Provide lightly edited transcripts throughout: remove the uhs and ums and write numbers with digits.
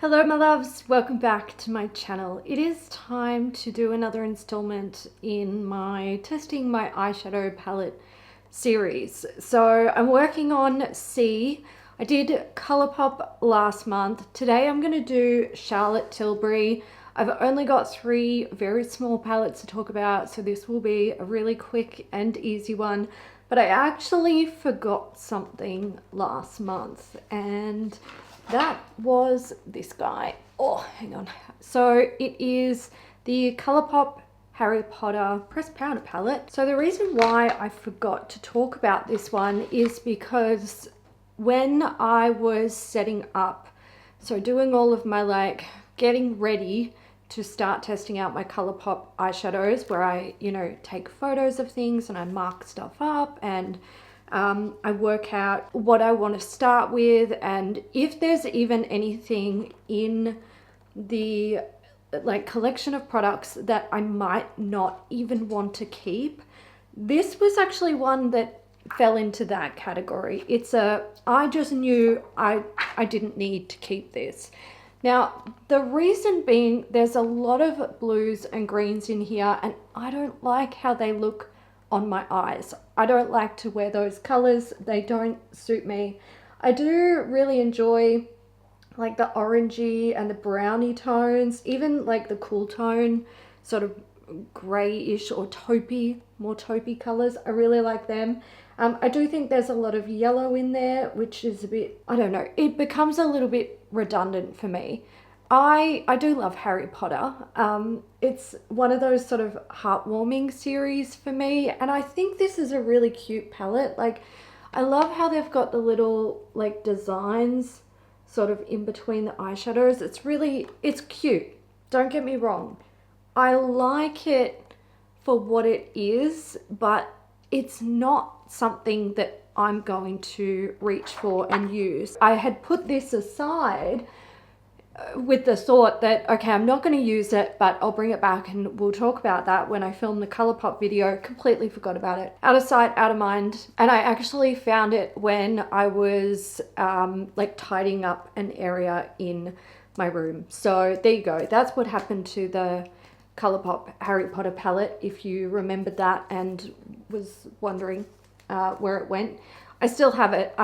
Hello my loves, welcome back to my channel. It is time to do another installment in my testing my eyeshadow palette series. So I'm working on C. I did Colourpop last month. Today I'm going to do Charlotte Tilbury. I've only got 3 very small palettes to talk about, so this will be a really quick and easy one. But I actually forgot something last month, and that was this guy. Oh, hang on. So it is the Colourpop Harry Potter pressed powder palette. So the reason why I forgot to talk about this one is because when I was setting up, so doing all of my getting ready to start testing out my Colourpop eyeshadows, where I, take photos of things and I mark stuff up and I work out what I want to start with, and if there's even anything in the collection of products that I might not even want to keep. This was actually one that fell into that category. I just knew I didn't need to keep this. Now, the reason being, there's a lot of blues and greens in here, and I don't like how they look on my eyes. I don't like to wear those colors. They don't suit me. I do really enjoy the orangey and the browny tones, even the cool tone, sort of grayish or taupey, more taupey colors. I really like them. I do think there's a lot of yellow in there, which is a bit, I don't know, it becomes a little bit redundant for me. I do love Harry Potter. It's one of those sort of heartwarming series for me, and I think this is a really cute palette. I love how they've got the little designs sort of in between the eyeshadows. It's cute. Don't get me wrong. I like it for what it is, but it's not something that I'm going to reach for and use. I had put this aside with the thought that, okay, I'm not going to use it, but I'll bring it back and we'll talk about that when I film the Colourpop video. Completely forgot about it. Out of sight, out of mind. And I actually found it when I was tidying up an area in my room. So there you go. That's what happened to the Colourpop Harry Potter palette, if you remembered that and was wondering where it went. I still have it.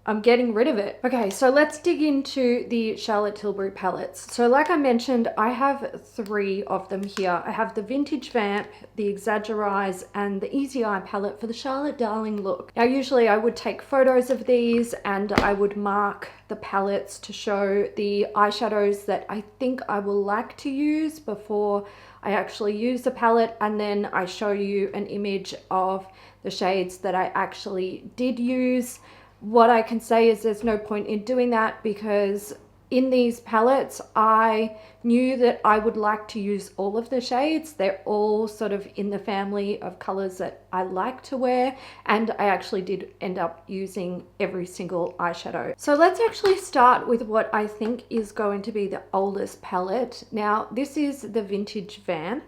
I'm getting rid of it. Okay, so let's dig into the Charlotte Tilbury palettes. So like I mentioned, I have 3 of them here. I have the Vintage Vamp, the Exaggereyes, and the Easy Eye palette for the Charlotte Darling look. Now usually I would take photos of these and I would mark the palettes to show the eyeshadows that I think I will like to use before I actually use the palette, and then I show you an image of the shades that I actually did use. What I can say is there's no point in doing that, because in these palettes I knew that I would like to use all of the shades. They're all sort of in the family of colors that I like to wear, and I actually did end up using every single eyeshadow. So let's actually start with what I think is going to be the oldest palette. Now this is the Vintage Vamp.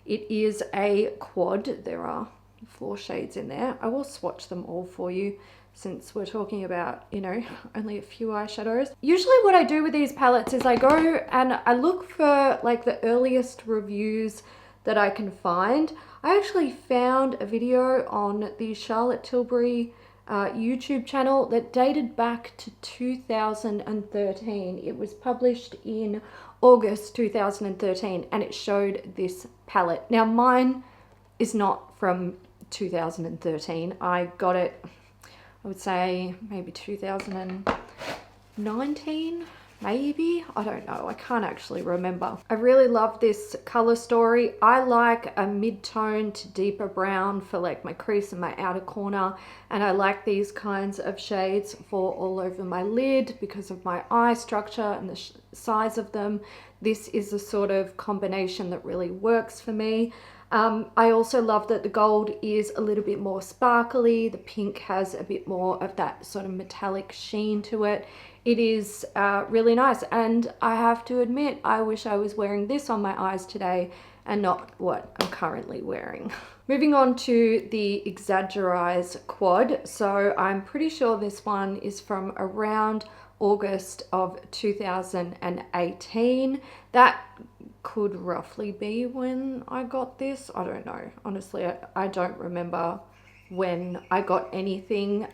It is a quad. There are 4 shades in there. I will swatch them all for you, since we're talking about, only a few eyeshadows. Usually what I do with these palettes is I go and I look for the earliest reviews that I can find. I actually found a video on the Charlotte Tilbury YouTube channel that dated back to 2013. It was published in August 2013, and it showed this palette. Now mine is not from 2013. I got it, I would say maybe 2019, maybe? I don't know. I can't actually remember. I really love this color story. I like a mid-tone to deeper brown for my crease and my outer corner. And I like these kinds of shades for all over my lid because of my eye structure and the size of them. This is the sort of combination that really works for me. I also love that the gold is a little bit more sparkly. The pink has a bit more of that sort of metallic sheen to it. It is really nice, and I have to admit, I wish I was wearing this on my eyes today and not what I'm currently wearing. Moving on to the Exaggereyes quad. So I'm pretty sure this one is from around August of 2018. That could roughly be when I got this. I don't know. Honestly, I don't remember when I got anything.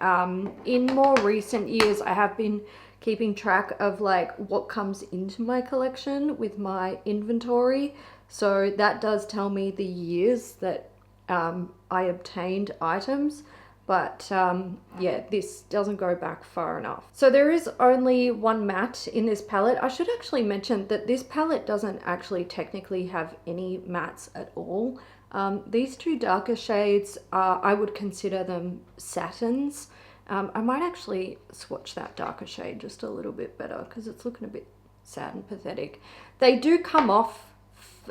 In more recent years, I have been keeping track of like what comes into my collection with my inventory. So that does tell me the years that I obtained items. But yeah, this doesn't go back far enough. So there is only one matte in this palette. I should actually mention that this palette doesn't actually technically have any mattes at all. These two darker shades, I would consider them satins. I might actually swatch that darker shade just a little bit better because it's looking a bit sad and pathetic. They do come off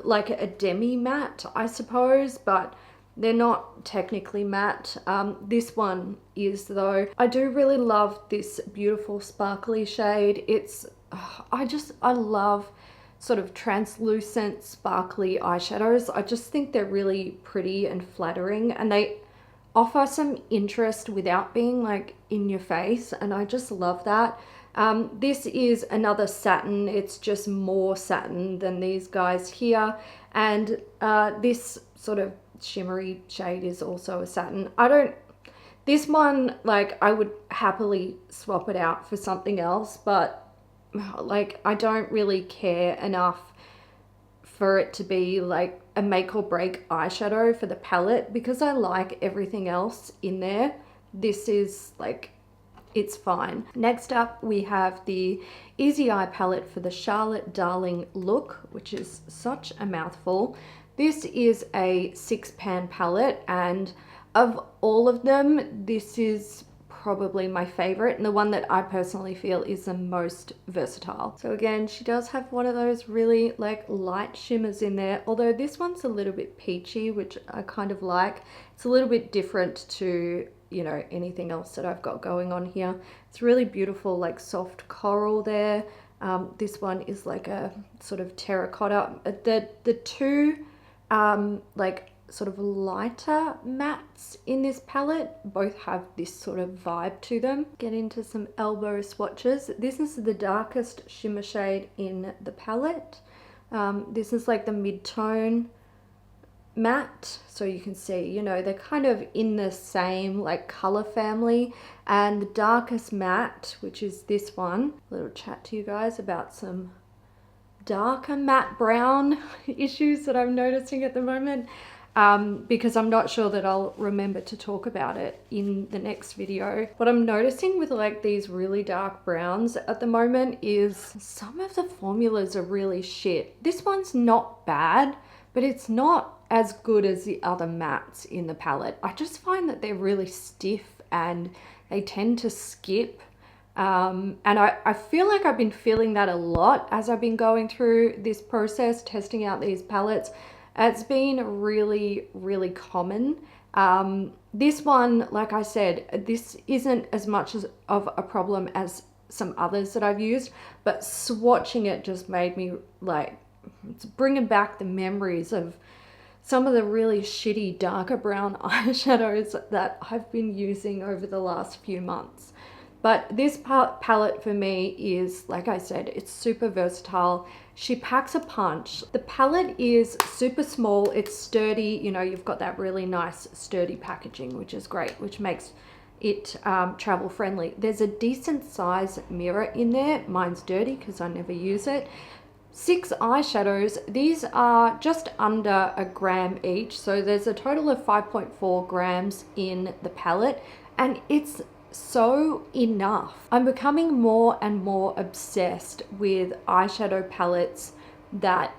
like a demi matte, I suppose, but they're not technically matte. This one is though. I do really love this beautiful sparkly shade. It's, I love sort of translucent sparkly eyeshadows. I just think they're really pretty and flattering, and they offer some interest without being like in your face, and I just love that. This is another satin. It's just more satin than these guys here, and this sort of shimmery shade is also a satin. This one, like, I would happily swap it out for something else, but like I don't really care enough for it to be like a make or break eyeshadow for the palette, because I like everything else in there. This is like, it's fine. Next up we have the Easy Eye palette for the Charlotte Darling look, which is such a mouthful. This is a 6-pan palette, and of all of them, this is probably my favorite and the one that I personally feel is the most versatile. So again, she does have one of those really like light shimmers in there, although this one's a little bit peachy, which I kind of like. It's a little bit different to, you know, anything else that I've got going on here. It's really beautiful, like soft coral there. This one is like a sort of terracotta. The two like sort of lighter mattes in this palette both have this sort of vibe to them. Get into some elbow swatches. This is the darkest shimmer shade in the palette. This is like the mid-tone matte, so you can see, you know, they're kind of in the same like color family. And the darkest matte, which is this one, a little chat to you guys about some darker matte brown issues that I'm noticing at the moment, because I'm not sure that I'll remember to talk about it in the next video. What I'm noticing with like these really dark browns at the moment is some of the formulas are really shit. This one's not bad, but it's not as good as the other mattes in the palette. I just find that they're really stiff and they tend to skip. And I feel like I've been feeling that a lot as I've been going through this process, testing out these palettes. It's been really, really common. This one, like I said, this isn't as much of a problem as some others that I've used, but swatching it just made me like, it's bringing back the memories of some of the really shitty darker brown eyeshadows that I've been using over the last few months. But this palette for me is, like I said, it's super versatile. She packs a punch. The palette is super small, it's sturdy, you know, you've got that really nice sturdy packaging, which is great, which makes it travel friendly. There's a decent size mirror in there. Mine's dirty because I never use it. 6 eyeshadows. These are just under a gram each, so there's a total of 5.4 grams in the palette, and it's so enough. I'm becoming more and more obsessed with eyeshadow palettes that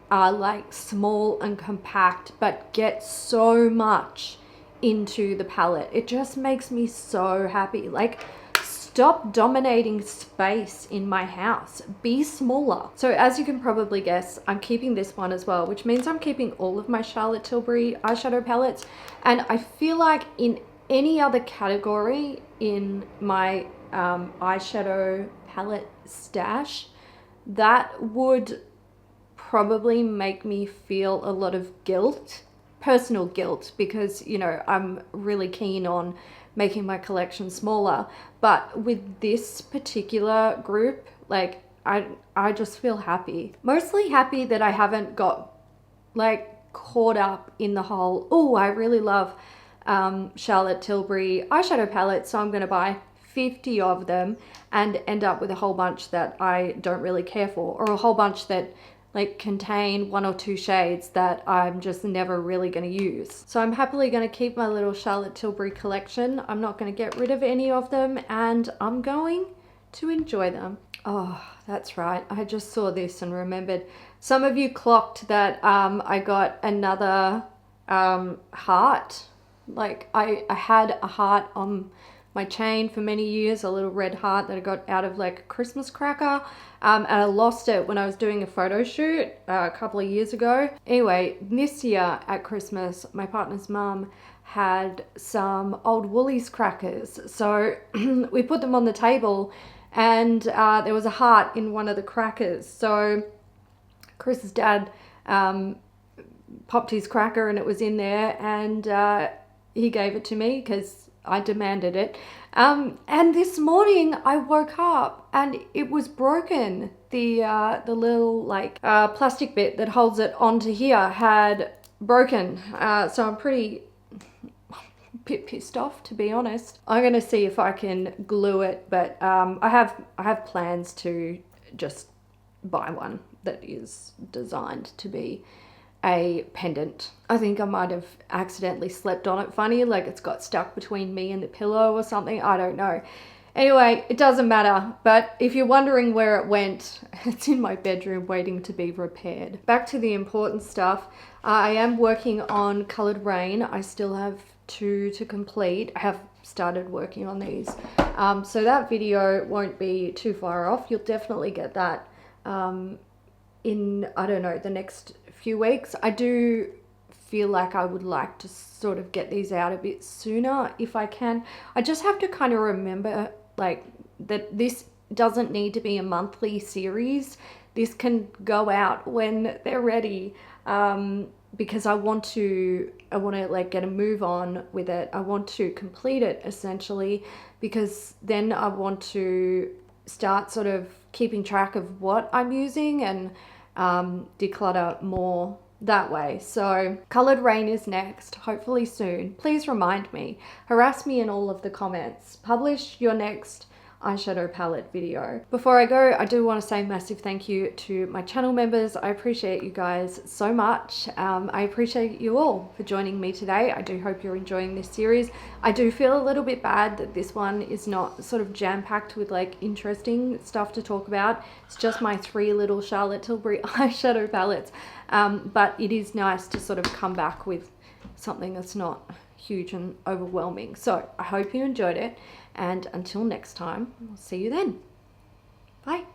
are like small and compact but get so much into the palette. It just makes me so happy. Like, stop dominating space in my house, be smaller. So as you can probably guess, I'm keeping this one as well, which means I'm keeping all of my Charlotte Tilbury eyeshadow palettes. And I feel like in any other category in my eyeshadow palette stash, that would probably make me feel a lot of guilt personal guilt because, you know, I'm really keen on making my collection smaller. But with this particular group, like, I just feel happy. Mostly happy that I haven't got like caught up in the whole, oh, I really love Charlotte Tilbury eyeshadow palettes, so I'm going to buy 50 of them and end up with a whole bunch that I don't really care for, or a whole bunch that like contain 1 or 2 shades that I'm just never really going to use. So I'm happily going to keep my little Charlotte Tilbury collection. I'm not going to get rid of any of them, and I'm going to enjoy them. Oh, that's right. I just saw this and remembered. Some of you clocked that I got another heart. Like I had a heart on my chain for many years, a little red heart that I got out of like a Christmas cracker, and I lost it when I was doing a photo shoot a couple of years ago. Anyway, this year at Christmas, my partner's mum had some old Woolies crackers, so we put them on the table, and there was a heart in one of the crackers. So Chris's dad popped his cracker and it was in there, and he gave it to me because I demanded it. And this morning I woke up and it was broken. The little like plastic bit that holds it onto here had broken. So I'm pretty bit pissed off, to be honest. I'm gonna see if I can glue it, but I have plans to just buy one that is designed to be a pendant. I think I might have accidentally slept on it funny, like it's got stuck between me and the pillow or something. I don't know. Anyway, it doesn't matter, but if you're wondering where it went, it's in my bedroom waiting to be repaired. Back to the important stuff. I am working on Coloured Rain. I still have 2 to complete. I have started working on these. So that video won't be too far off. You'll definitely get that in, I don't know, the next few weeks. I do feel like I would like to sort of get these out a bit sooner if I can. I just have to kind of remember like that this doesn't need to be a monthly series. This can go out when they're ready, because I want to like get a move on with it. I want to complete it essentially, because then I want to start sort of keeping track of what I'm using and declutter more that way. So Coloured Rain is next, hopefully soon. Please remind me, harass me in all of the comments, publish your next eyeshadow palette video. Before I go, I do want to say a massive thank you to my channel members. I appreciate you guys so much. I appreciate you all for joining me today. I do hope you're enjoying this series. I do feel a little bit bad that this one is not sort of jam-packed with like interesting stuff to talk about. It's just my 3 little Charlotte Tilbury eyeshadow palettes, but it is nice to sort of come back with something that's not huge and overwhelming. So I hope you enjoyed it, and until next time, I'll see you then. Bye.